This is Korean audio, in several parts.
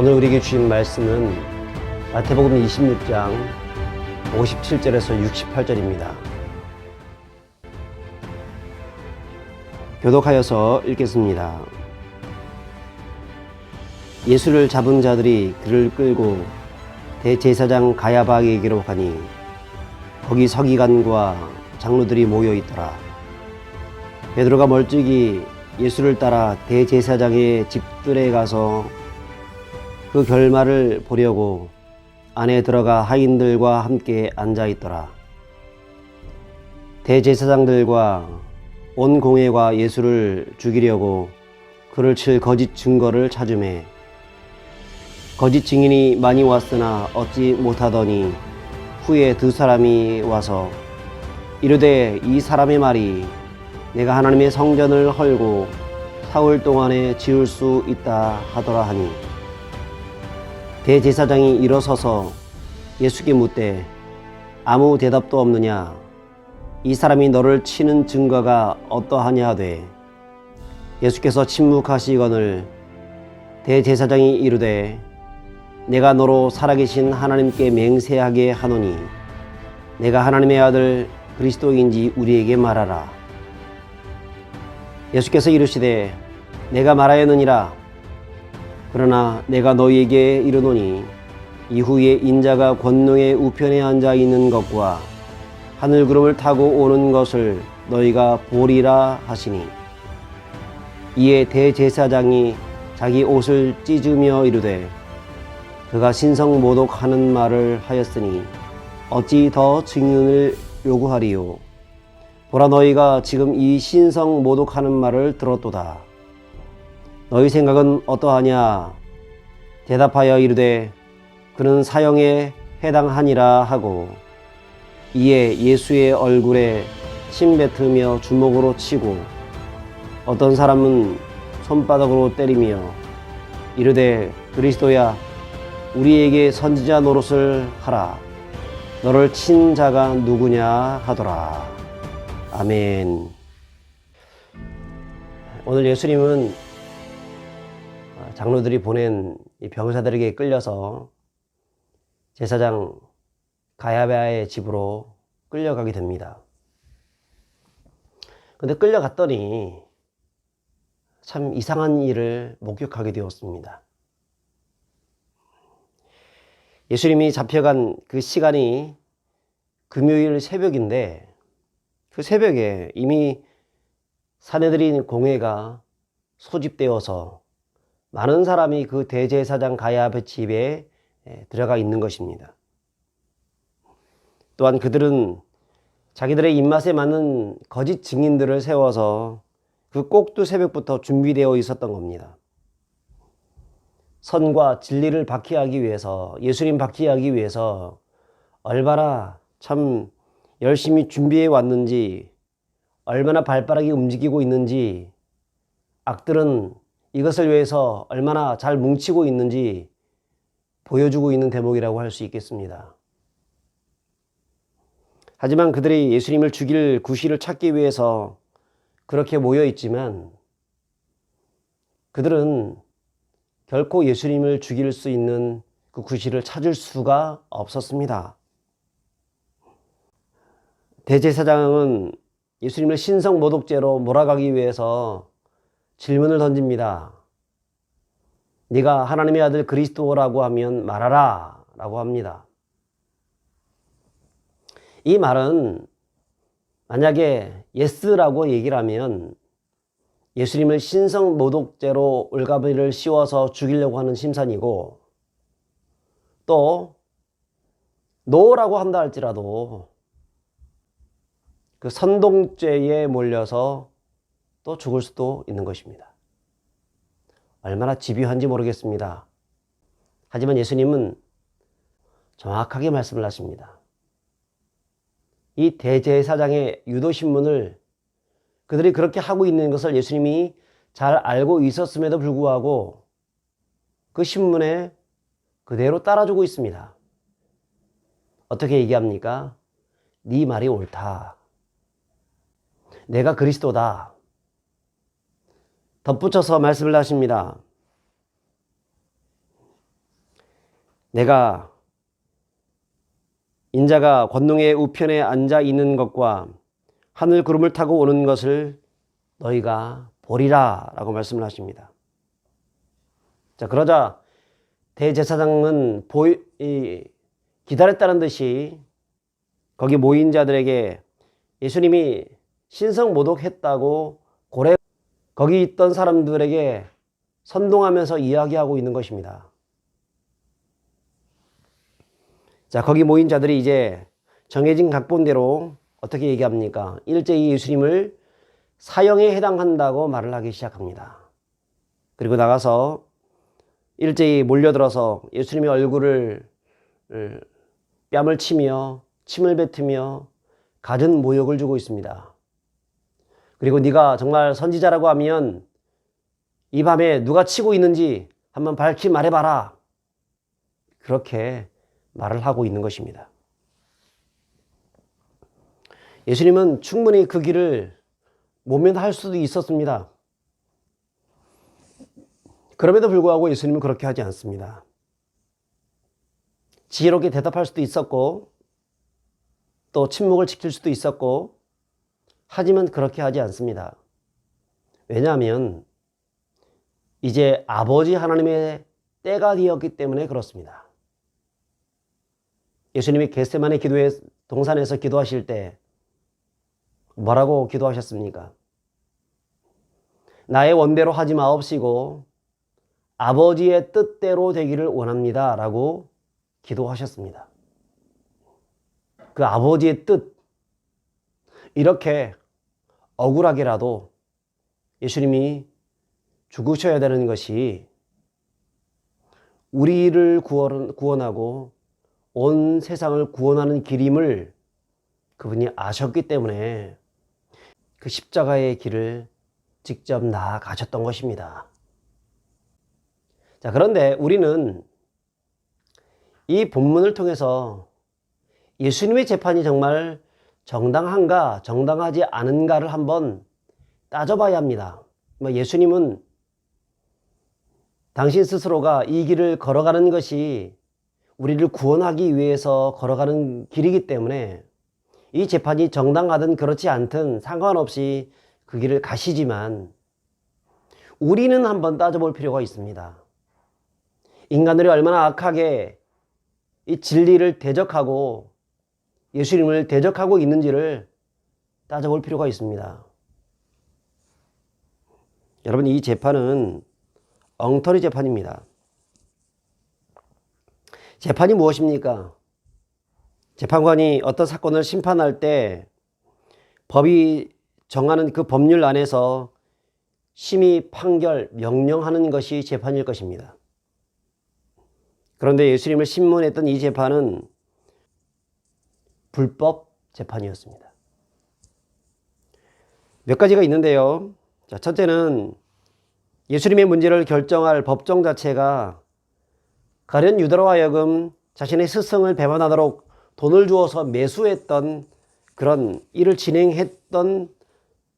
오늘 우리에게 주신 말씀은 마태복음 26장 57절에서 68절입니다. 교독하여서 읽겠습니다. 예수를 잡은 자들이 그를 끌고 대제사장 가야바에게로 가니 거기 서기관과 장로들이 모여 있더라. 베드로가 멀찍이 예수를 따라 대제사장의 집들에 가서 그 결말을 보려고 안에 들어가 하인들과 함께 앉아 있더라. 대제사장들과 온 공회가 예수를 죽이려고 그를 칠 거짓 증거를 찾으매 거짓 증인이 많이 왔으나 얻지 못하더니 후에 두 사람이 와서 이르되 이 사람의 말이 내가 하나님의 성전을 헐고 사흘 동안에 지을 수 있다 하더라 하니 대제사장이 일어서서 예수께 묻되 아무 대답도 없느냐? 이 사람이 너를 치는 증거가 어떠하냐 하되 예수께서 침묵하시거늘 대제사장이 이르되 내가 너로 살아계신 하나님께 맹세하게 하노니 내가 하나님의 아들 그리스도인지 우리에게 말하라. 예수께서 이르시되 내가 말하였느니라. 그러나 내가 너희에게 이르노니 이후에 인자가 권능의 우편에 앉아 있는 것과 하늘 구름을 타고 오는 것을 너희가 보리라 하시니 이에 대제사장이 자기 옷을 찢으며 이르되 그가 신성모독하는 말을 하였으니 어찌 더 증인을 요구하리요. 보라, 너희가 지금 이 신성모독하는 말을 들었도다. 너희 생각은 어떠하냐? 대답하여 이르되 그는 사형에 해당하니라 하고 이에 예수의 얼굴에 침 뱉으며 주먹으로 치고 어떤 사람은 손바닥으로 때리며 이르되 그리스도야 우리에게 선지자 노릇을 하라. 너를 친 자가 누구냐 하더라. 아멘. 오늘 예수님은 장로들이 보낸 이 병사들에게 끌려서 제사장 가야바의 집으로 끌려가게 됩니다. 근데 끌려갔더니 참 이상한 일을 목격하게 되었습니다. 예수님이 잡혀간 그 시간이 금요일 새벽인데 그 새벽에 이미 사내들인 공회가 소집되어서 많은 사람이 그 대제사장 가야바 집에 들어가 있는 것입니다. 또한 그들은 자기들의 입맛에 맞는 거짓 증인들을 세워서 그 꼭두 새벽부터 준비되어 있었던 겁니다. 선과 진리를 박해하기 위해서, 예수님 박해하기 위해서 얼마나 참 열심히 준비해 왔는지, 얼마나 발빠르게 움직이고 있는지, 악들은 이것을 위해서 얼마나 잘 뭉치고 있는지 보여주고 있는 대목이라고 할 수 있겠습니다. 하지만 그들이 예수님을 죽일 구실을 찾기 위해서 그렇게 모여 있지만 그들은 결코 예수님을 죽일 수 있는 그 구실을 찾을 수가 없었습니다. 대제사장은 예수님을 신성모독죄로 몰아가기 위해서 질문을 던집니다. 네가 하나님의 아들 그리스도라고 하면 말하라 라고 합니다. 이 말은 만약에 예스라고 얘기를 하면 예수님을 신성모독죄로 올가미를 씌워서 죽이려고 하는 심산이고, 또 노라고 한다 할지라도 그 선동죄에 몰려서 또 죽을 수도 있는 것입니다. 얼마나 집요한지 모르겠습니다. 하지만 예수님은 정확하게 말씀을 하십니다. 이 대제사장의 유도신문을 그들이 그렇게 하고 있는 것을 예수님이 잘 알고 있었음에도 불구하고 그 신문에 그대로 따라주고 있습니다. 어떻게 얘기합니까? 네 말이 옳다. 내가 그리스도다. 덧붙여서 말씀을 하십니다. 내가 인자가 권능의 우편에 앉아 있는 것과 하늘 구름을 타고 오는 것을 너희가 보리라 라고 말씀을 하십니다. 자, 그러자 대제사장은 기다렸다는 듯이 거기 모인 자들에게 예수님이 신성모독했다고 거기 있던 사람들에게 선동하면서 이야기하고 있는 것입니다. 자, 거기 모인 자들이 이제 정해진 각본대로 어떻게 얘기합니까? 일제히 예수님을 사형에 해당한다고 말을 하기 시작합니다. 그리고 나가서 일제히 몰려들어서 예수님의 얼굴을 뺨을 치며 침을 뱉으며 갖은 모욕을 주고 있습니다. 그리고 네가 정말 선지자라고 하면 이 밤에 누가 치고 있는지 한번 밝히 말해봐라. 그렇게 말을 하고 있는 것입니다. 예수님은 충분히 그 길을 모면할 수도 있었습니다. 그럼에도 불구하고 예수님은 그렇게 하지 않습니다. 지혜롭게 대답할 수도 있었고 또 침묵을 지킬 수도 있었고 하지만 그렇게 하지 않습니다. 왜냐하면 이제 아버지 하나님의 때가 되었기 때문에 그렇습니다. 예수님이 겟세마네 기도의 동산에서 기도하실 때 뭐라고 기도하셨습니까? 나의 원대로 하지 마옵시고 아버지의 뜻대로 되기를 원합니다 라고 기도하셨습니다. 그 아버지의 뜻, 이렇게 억울하게라도 예수님이 죽으셔야 되는 것이 우리를 구원하고 온 세상을 구원하는 길임을 그분이 아셨기 때문에 그 십자가의 길을 직접 나아가셨던 것입니다. 자, 그런데 우리는 이 본문을 통해서 예수님의 재판이 정말 정당한가 정당하지 않은가를 한번 따져봐야 합니다. 예수님은 당신 스스로가 이 길을 걸어가는 것이 우리를 구원하기 위해서 걸어가는 길이기 때문에 이 재판이 정당하든 그렇지 않든 상관없이 그 길을 가시지만 우리는 한번 따져볼 필요가 있습니다. 인간들이 얼마나 악하게 이 진리를 대적하고 예수님을 대적하고 있는지를 따져볼 필요가 있습니다. 여러분, 이 재판은 엉터리 재판입니다. 재판이 무엇입니까? 재판관이 어떤 사건을 심판할 때 법이 정하는 그 법률 안에서 심의, 판결, 명령하는 것이 재판일 것입니다. 그런데 예수님을 신문했던 이 재판은 불법 재판이었습니다. 몇 가지가 있는데요. 자, 첫째는 예수님의 문제를 결정할 법정 자체가 가련 유다로 하여금 자신의 스승을 배반하도록 돈을 주어서 매수했던 그런 일을 진행했던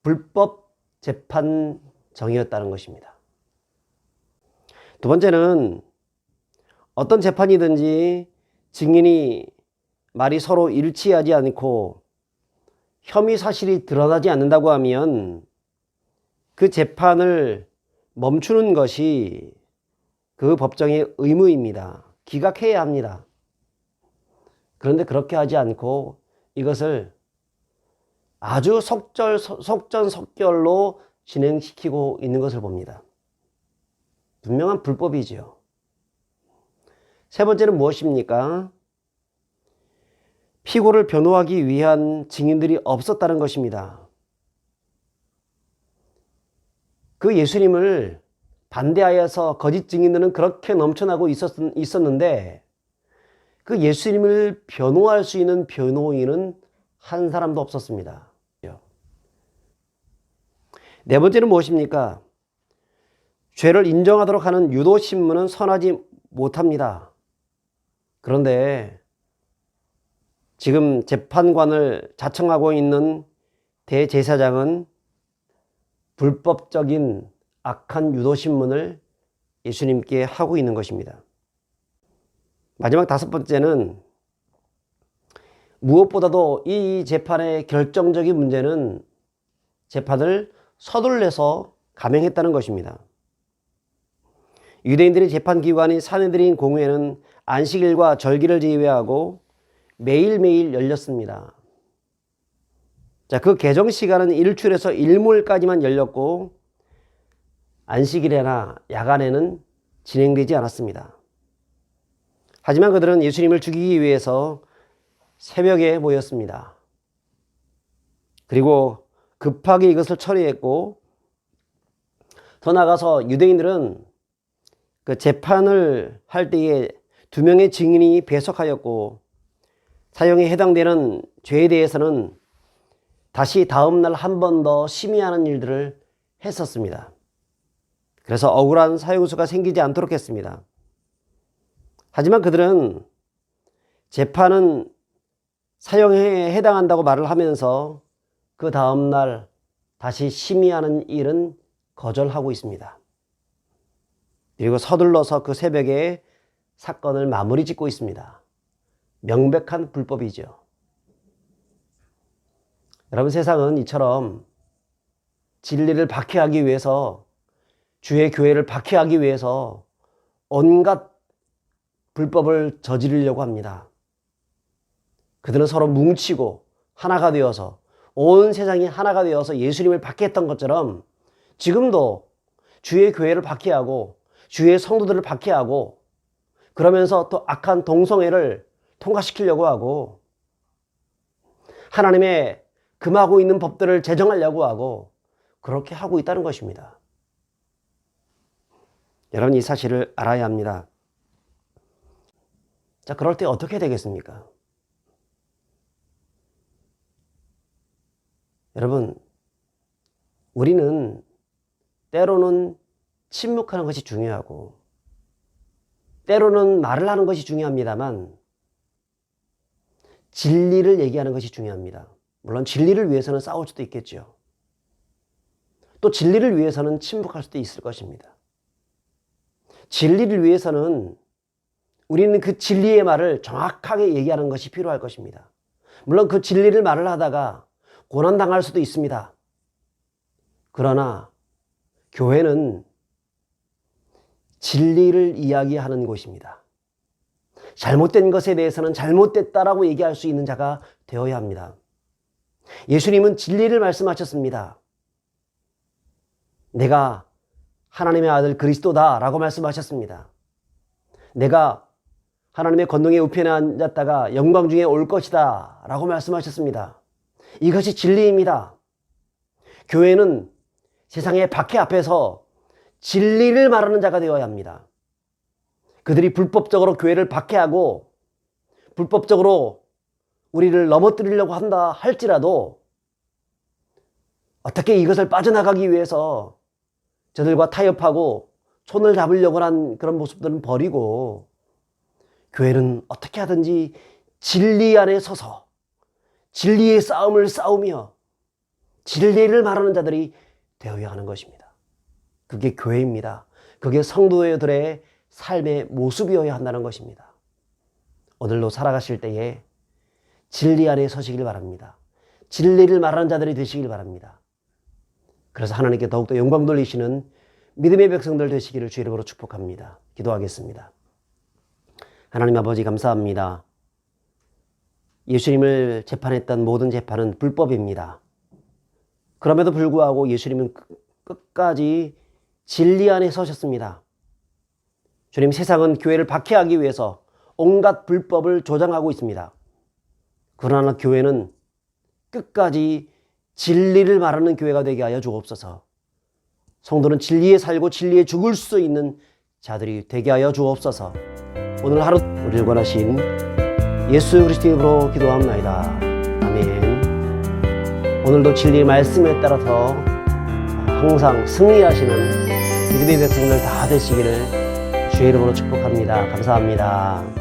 불법 재판정이었다는 것입니다. 두 번째는 어떤 재판이든지 증인이 말이 서로 일치하지 않고 혐의 사실이 드러나지 않는다고 하면 그 재판을 멈추는 것이 그 법정의 의무입니다. 기각해야 합니다. 그런데 그렇게 하지 않고 이것을 아주 속전속결로 진행시키고 있는 것을 봅니다. 분명한 불법이지요. 세 번째는 무엇입니까? 피고를 변호하기 위한 증인들이 없었다는 것입니다. 그 예수님을 반대하여서 거짓 증인들은 그렇게 넘쳐나고 있었는데 그 예수님을 변호할 수 있는 변호인은 한 사람도 없었습니다. 네 번째는 무엇입니까? 죄를 인정하도록 하는 유도신문은 선하지 못합니다. 그런데 지금 재판관을 자청하고 있는 대제사장은 불법적인 악한 유도신문을 예수님께 하고 있는 것입니다. 마지막 다섯 번째는 무엇보다도 이 재판의 결정적인 문제는 재판을 서둘러서 감행했다는 것입니다. 유대인들의 재판기관인 사내들인 공회는 안식일과 절기를 제외하고 매일매일 열렸습니다. 자, 그 개정 시간은 일출에서 일몰까지만 열렸고 안식일이나 야간에는 진행되지 않았습니다. 하지만 그들은 예수님을 죽이기 위해서 새벽에 모였습니다. 그리고 급하게 이것을 처리했고, 더 나아가서 유대인들은 그 재판을 할 때에 2명의 증인이 배석하였고, 사형에 해당되는 죄에 대해서는 다시 다음날 한 번 더 심의하는 일들을 했었습니다. 그래서 억울한 사형수가 생기지 않도록 했습니다. 하지만 그들은 재판은 사형에 해당한다고 말을 하면서 그 다음날 다시 심의하는 일은 거절하고 있습니다. 그리고 서둘러서 그 새벽에 사건을 마무리 짓고 있습니다. 명백한 불법이죠. 여러분, 세상은 이처럼 진리를 박해하기 위해서, 주의 교회를 박해하기 위해서 온갖 불법을 저지르려고 합니다. 그들은 서로 뭉치고 하나가 되어서, 온 세상이 하나가 되어서 예수님을 박해했던 것처럼 지금도 주의 교회를 박해하고 주의 성도들을 박해하고, 그러면서 또 악한 동성애를 통과시키려고 하고, 하나님의 금하고 있는 법들을 제정하려고 하고, 그렇게 하고 있다는 것입니다. 여러분, 이 사실을 알아야 합니다. 자, 그럴 때 어떻게 되겠습니까? 여러분, 우리는 때로는 침묵하는 것이 중요하고, 때로는 말을 하는 것이 중요합니다만, 진리를 얘기하는 것이 중요합니다. 물론 진리를 위해서는 싸울 수도 있겠죠. 또 진리를 위해서는 침묵할 수도 있을 것입니다. 진리를 위해서는 우리는 그 진리의 말을 정확하게 얘기하는 것이 필요할 것입니다. 물론 그 진리를 말을 하다가 고난당할 수도 있습니다. 그러나 교회는 진리를 이야기하는 곳입니다. 잘못된 것에 대해서는 잘못됐다라고 얘기할 수 있는 자가 되어야 합니다. 예수님은 진리를 말씀하셨습니다. 내가 하나님의 아들 그리스도다라고 말씀하셨습니다. 내가 하나님의 권능의 우편에 앉았다가 영광 중에 올 것이다 라고 말씀하셨습니다. 이것이 진리입니다. 교회는 세상의 박해 앞에서 진리를 말하는 자가 되어야 합니다. 그들이 불법적으로 교회를 박해하고 불법적으로 우리를 넘어뜨리려고 한다 할지라도 어떻게 이것을 빠져나가기 위해서 저들과 타협하고 손을 잡으려고 한 그런 모습들은 버리고, 교회는 어떻게 하든지 진리 안에 서서 진리의 싸움을 싸우며 진리를 말하는 자들이 되어야 하는 것입니다. 그게 교회입니다. 그게 성도들의 삶의 모습이어야 한다는 것입니다. 오늘도 살아가실 때에 진리 안에 서시길 바랍니다. 진리를 말하는 자들이 되시길 바랍니다. 그래서 하나님께 더욱더 영광 돌리시는 믿음의 백성들 되시기를 주의 이름으로 축복합니다. 기도하겠습니다. 하나님 아버지, 감사합니다. 예수님을 재판했던 모든 재판은 불법입니다. 그럼에도 불구하고 예수님은 끝까지 진리 안에 서셨습니다. 주님, 세상은 교회를 박해하기 위해서 온갖 불법을 조장하고 있습니다. 그러나 교회는 끝까지 진리를 말하는 교회가 되게 하여 주옵소서. 성도는 진리에 살고 진리에 죽을 수 있는 자들이 되게 하여 주옵소서. 오늘 하루 우리를 권하신 예수 그리스도의 이름으로 기도합나이다. 아멘. 오늘도 진리의 말씀에 따라서 항상 승리하시는 믿음의 백성들 다 되시기를 주의 이름으로 축복합니다. 감사합니다.